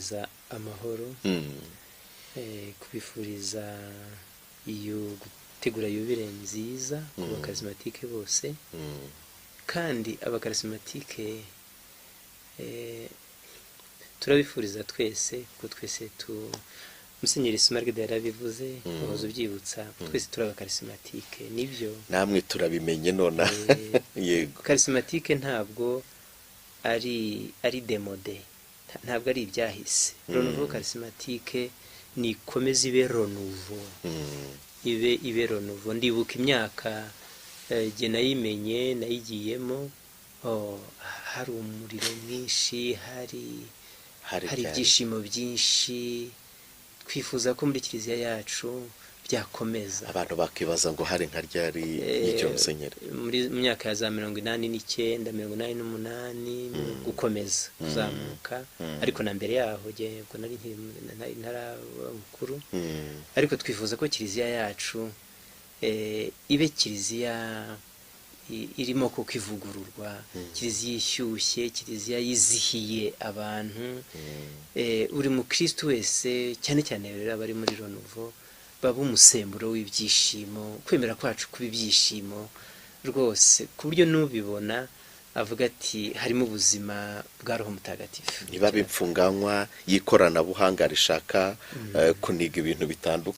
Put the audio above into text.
kubifuriza amahoro, kubifuriza iyo gutegura yubile nziza ku bakarismatike bose, kandi abakarismatike turabifuriza twese ko twese Musenyeri Smaragde yarabivuze uhoze ubyibutsa twese turabakarismatike nibyo namwe turabimenye nona yego karismatike ntabwo ari demode, ntabwo ari ibyahise. Renouveau karismatike ni komeza ibe renouveau, ibe renouveau. Ndibuka imyaka je nayimenye nayigiyemo, hari umuriro mwinshi, hari ibyishimo byinshi, twifuza ko muri kiliziya yacu byakomeza. Abantu bakibaza ngo hari nka ryari y'icyo Musenyeri muri myaka ya za 89 88 gukomeza kuzamuka, ariko na mbere yaho je ngo nari ntarabukuru, ariko twifuza ko kiliziya yacu ibe kiliziya irimo kuko ivugururwa, kiliziya ishyushye, kiliziya yizihiye abantu. Uri mu Kristo wese cyane cyane rero abari muri Renouveau baba umusemburo w'ibyishimo, kwemera kwacu kuba ibyishimo rwose, ku buryo n'ubibona avuga ati harimo ubuzima bwa Roho Mutagatifu. Niba bipfunganywa y'ikoranabuhanga rishaka kuniga ibintu bitandukanye.